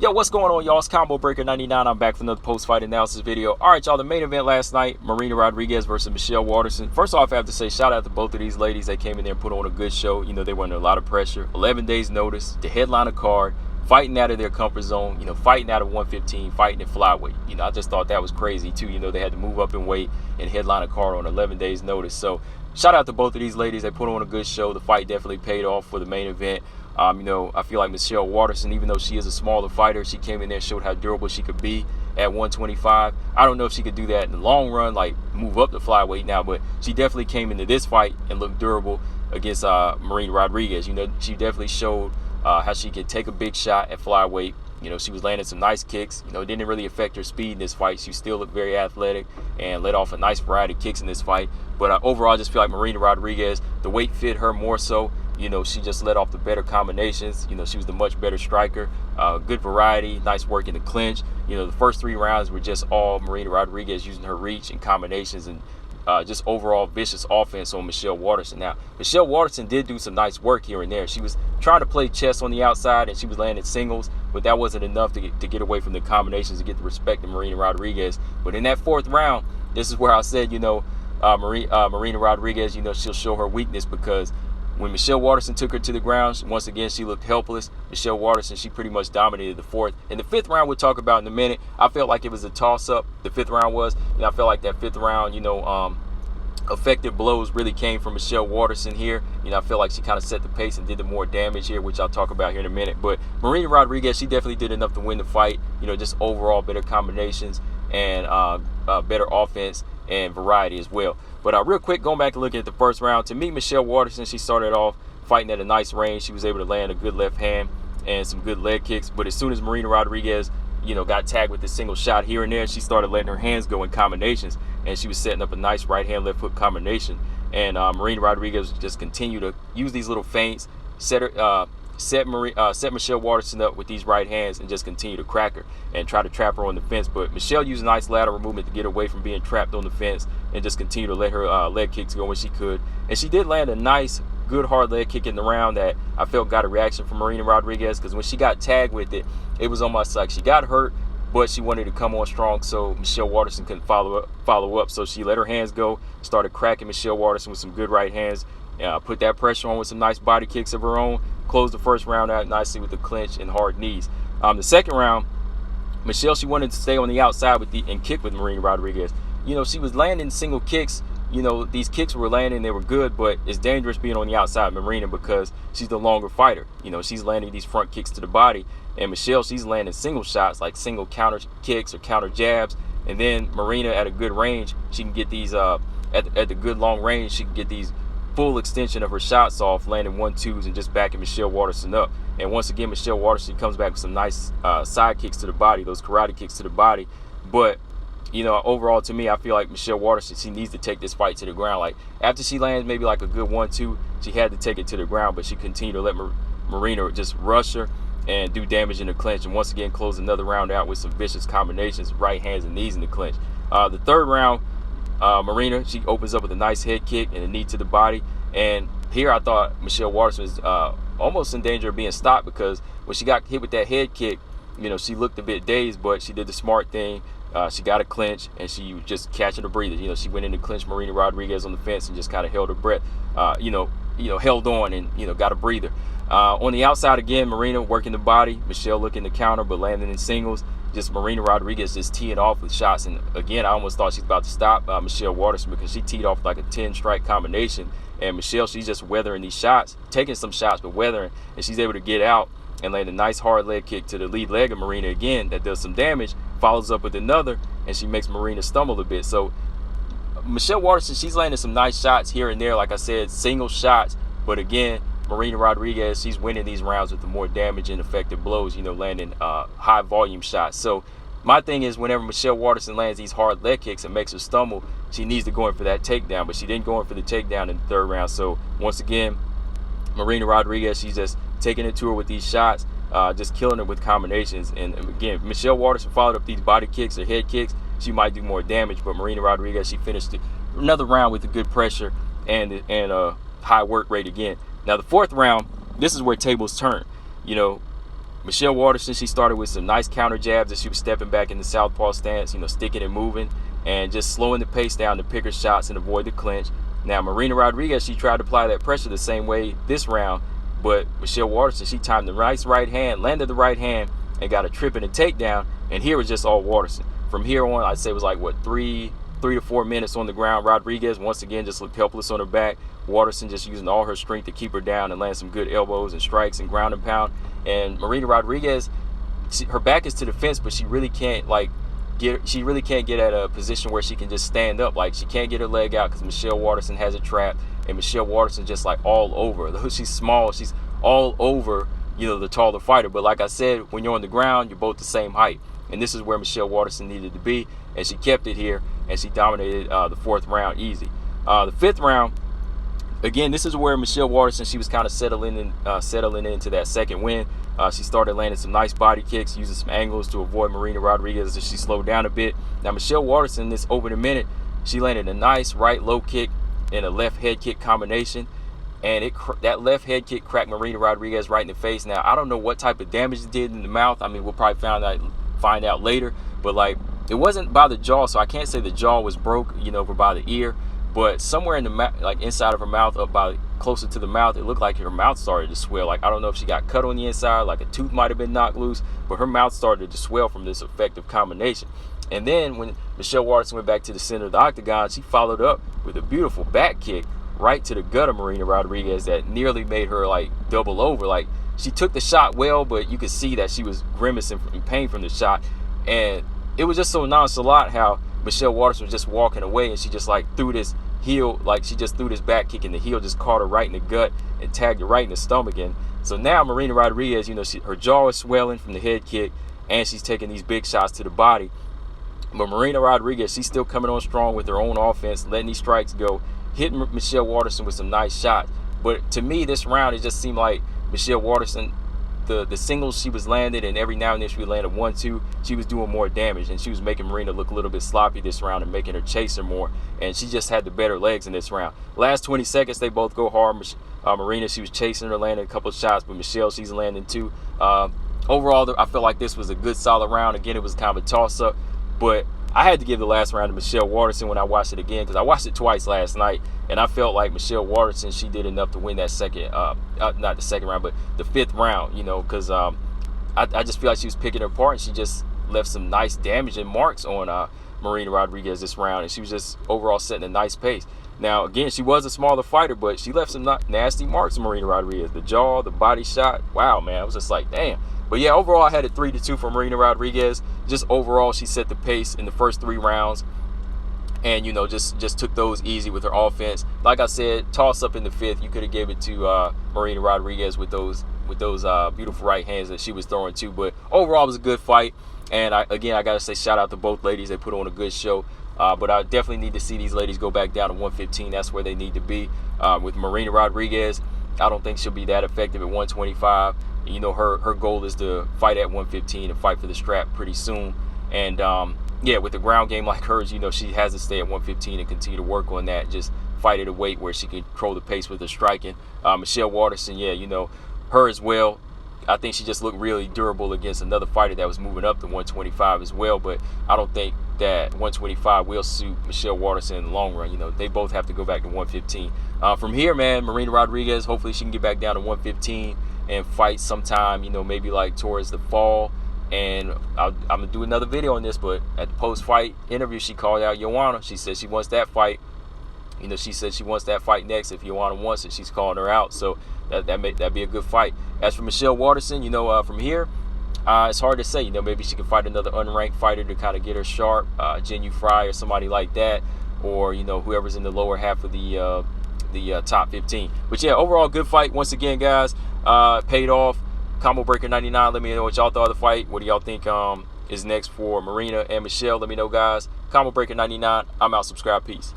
Yo, what's going on, y'all? It's Combo Breaker 99. I'm back for another post-fight analysis video. All right, y'all, the main event last night, Marina Rodriguez versus Michelle Waterson. First off, I have to say shout out to both of these ladies. They came in there and put on a good show. You know, they were under a lot of pressure. 11 days notice, the headliner card, fighting out of their comfort zone, you know, fighting out of 115, fighting at flyweight. You know, I just thought that was crazy, too. You know, they had to move up in weight and headline a card on 11 days notice. So shout out to both of these ladies. They put on a good show. The fight definitely paid off for the main event. You know, I feel like Michelle Waterson, even though she is a smaller fighter, she came in there and showed how durable she could be at 125. I don't know if she could do that in the long run, like move up to flyweight now, but she definitely came into this fight and looked durable against Marina Rodriguez. You know, she definitely showed how she could take a big shot at flyweight. You know, she was landing some nice kicks. You know, it didn't really affect her speed in this fight. She still looked very athletic and let off a nice variety of kicks in this fight. But overall, I just feel like Marina Rodriguez, the weight fit her more so. You know, she just let off the better combinations. You know, she was the much better striker. Good variety, nice work in the clinch. You know, the first 3 rounds were just all Marina Rodriguez using her reach and combinations and just overall vicious offense on Michelle Waterson. Now, Michelle Waterson did do some nice work here and there. She was trying to play chess on the outside and she was landing singles, but that wasn't enough to get away from the combinations to get the respect of Marina Rodriguez. But in that 4th round, this is where I said, you know, Marina Rodriguez, you know, she'll show her weakness, because when Michelle Waterson took her to the ground, once again, she looked helpless. Michelle Waterson, she pretty much dominated the 4th. And the 5th round, we'll talk about in a minute. I felt like it was a toss-up, the 5th round was. And I felt like that 5th round, you know, effective blows really came from Michelle Waterson here. You know, I feel like she kind of set the pace and did the more damage here, which I'll talk about here in a minute. But Marina Rodriguez, she definitely did enough to win the fight. You know, just overall better combinations and better offense and variety as well. But real quick, going back and looking at the 1st round, to me, Michelle Waterson, she started off fighting at a nice range. She was able to land a good left hand and some good leg kicks. But as soon as Marina Rodriguez, you know, got tagged with a single shot here and there, she started letting her hands go in combinations, and she was setting up a nice right hand, left hook combination. And Marina Rodriguez just continued to use these little feints, set Michelle Waterson up with these right hands, and just continue to crack her and try to trap her on the fence. But Michelle used a nice lateral movement to get away from being trapped on the fence and just continue to let her leg kicks go when she could. And she did land a nice, good hard leg kick in the round that I felt got a reaction from Marina Rodriguez, because when she got tagged with it, it was almost like she got hurt, but she wanted to come on strong, so Michelle Waterson couldn't follow up. So she let her hands go, started cracking Michelle Waterson with some good right hands, put that pressure on with some nice body kicks of her own, closed the 1st round out nicely with the clinch and hard knees. The 2nd round, Michelle, she wanted to stay on the outside and kick with Marina Rodriguez. You know, she was landing single kicks. You know, these kicks were landing, they were good, but it's dangerous being on the outside of Marina because she's the longer fighter. You know, she's landing these front kicks to the body, and Michelle, she's landing single shots, like single counter kicks or counter jabs. And then Marina, at a good range, she can get these at the good long range, she can get these full extension of her shots off, landing 1-2s and just backing Michelle Waterson up. And once again, Michelle Waterson comes back with some nice side kicks to the body, those karate kicks to the body. But you know, overall, to me, I feel like Michelle Waterson, she needs to take this fight to the ground. Like, after she lands maybe like a good 1-2, she had to take it to the ground, but she continued to let Marina just rush her and do damage in the clinch, and once again close another round out with some vicious combinations, right hands and knees in the clinch. The 3rd round, Marina, she opens up with a nice head kick and a knee to the body, and here I thought Michelle Waterson was almost in danger of being stopped, because when she got hit with that head kick, you know, she looked a bit dazed, but she did the smart thing. She got a clinch, and she was just catching her breathing. You know, she went in to clinch Marina Rodriguez on the fence and just kind of held her breath. You know, held on and, you know, got a breather. On the outside again, Marina working the body, Michelle looking to counter but landing in singles. Just Marina Rodriguez just teeing off with shots, and again, I almost thought she was about to stop Michelle Waterson, because she teed off like a 10-strike combination, and Michelle, she's just weathering these shots, taking some shots but weathering, and she's able to get out and land a nice hard leg kick to the lead leg of Marina again that does some damage, follows up with another, and she makes Marina stumble a bit. So Michelle Waterson, she's landing some nice shots here and there, like I said, single shots, but again, Marina Rodriguez, she's winning these rounds with the more damage and effective blows, you know, landing high volume shots. So my thing is, whenever Michelle Waterson lands these hard leg kicks and makes her stumble, she needs to go in for that takedown, but she didn't go in for the takedown in the 3rd round. So once again, Marina Rodriguez, she's just taking it to her with these shots, just killing her with combinations. And again, Michelle Waterson followed up these body kicks or head kicks, she might do more damage, but Marina Rodriguez, she finished another round with a good pressure and a high work rate again. Now the 4th round, this is where tables turn. You know, Michelle Waterson, she started with some nice counter jabs as she was stepping back in the southpaw stance, sticking and moving and just slowing the pace down to pick her shots and avoid the clinch. Now, Marina Rodriguez, she tried to apply that pressure the same way this round, but Michelle Waterson, she timed the nice right hand, landed the right hand, and got a trip and a takedown, and here was just all Waterson. From here on, I'd say it was like, what, 3 to 4 minutes on the ground. Rodriguez, once again, just looked helpless on her back. Waterson just using all her strength to keep her down and land some good elbows and strikes and ground and pound. And Marina Rodriguez, her back is to the fence, but she really can't, get at a position where she can just stand up. Like, she can't get her leg out because Michelle Waterson has a trap, and Michelle Waterson just like all over. Though she's small, she's all over, the taller fighter. But like I said, when you're on the ground, you're both the same height. And this is where Michelle Waterson needed to be, and she kept it here, and she dominated the 4th round easy. The 5th round, again, this is where Michelle Waterson, she was kind of settling into that second win. She started landing some nice body kicks, using some angles to avoid Marina Rodriguez as she slowed down a bit. Now, Michelle Waterson, this opening minute, she landed a nice right low kick and a left head kick combination. And that left head kick cracked Marina Rodriguez right in the face. Now, I don't know what type of damage it did in the mouth. I mean, we'll probably find out later. But, like, it wasn't by the jaw, so I can't say the jaw was broke, over by the ear. But somewhere in the like inside of her mouth, closer to the mouth, it looked like her mouth started to swell. Like, I don't know if she got cut on the inside, like a tooth might have been knocked loose, but her mouth started to swell from this effective combination. And then when Michelle Waterson went back to the center of the octagon, she followed up with a beautiful back kick right to the gut of Marina Rodriguez that nearly made her like double over. Like, she took the shot well, but you could see that she was grimacing in pain from the shot. And it was just so nonchalant how Michelle Waterson was just walking away, and she just like threw this heel, like she just threw this back kick, and the heel just caught her right in the gut and tagged her right in the stomach. And so now Marina Rodriguez, her jaw is swelling from the head kick, and she's taking these big shots to the body. But Marina Rodriguez, she's still coming on strong with her own offense, letting these strikes go, hitting Michelle Waterson with some nice shots. But to me, this round, it just seemed like Michelle Waterson, the singles she was landing, and every now and then she would land a 1-2, she was doing more damage, and she was making Marina look a little bit sloppy this round and making her chase her more, and she just had the better legs in this round. Last 20 seconds, they both go hard. Marina, she was chasing her, landing a couple of shots, but Michelle, she's landing too. Overall, I felt like this was a good, solid round. Again, it was kind of a toss-up, but I had to give the last round to Michelle Waterson when I watched it again, because I watched it twice last night, and I felt like Michelle Waterson, she did enough to win that second, not the second round, but the 5th round, because I just feel like she was picking her apart, and she just left some nice damaging marks on Marina Rodriguez this round, and she was just overall setting a nice pace. Now, again, she was a smaller fighter, but she left some nasty marks on Marina Rodriguez. The jaw, the body shot, wow, man, I was just like, damn. But yeah, overall, I had it 3-2 for Marina Rodriguez. Just overall, she set the pace in the first 3 rounds, and just took those easy with her offense. Like I said, toss up in the 5th, you could have gave it to Marina Rodriguez with those beautiful right hands that she was throwing too. But overall, it was a good fight. And I gotta say shout out to both ladies. They put on a good show. But I definitely need to see these ladies go back down to 115. That's where they need to be. With Marina Rodriguez, I don't think she'll be that effective at 125. Her goal is to fight at 115 and fight for the strap pretty soon. And yeah, with the ground game like hers, she has to stay at 115 and continue to work on that. Just fight at a weight where she can control the pace with her striking. Michelle Waterson, yeah, her as well. I think she just looked really durable against another fighter that was moving up to 125 as well. But I don't think that 125 will suit Michelle Waterson in the long run. They both have to go back to 115. From here, man, Marina Rodriguez, hopefully she can get back down to 115 and fight sometime, maybe like towards the fall. And I'm going to do another video on this, but at the post-fight interview, she called out Wmma. She said she wants that fight. She said she wants that fight next. If Wmma wants it, she's calling her out. So that'd be a good fight. As for Michelle Waterson, from here, it's hard to say. Maybe she can fight another unranked fighter to kind of get her sharp, Jinu Fry or somebody like that, or whoever's in the lower half of the top 15. But yeah, overall good fight once again, guys. Paid off. Combo Breaker 99. Let me know what y'all thought of the fight. What do y'all think is next for Marina and Michelle? Let me know, guys. Combo Breaker 99. I'm out. Subscribe. Peace.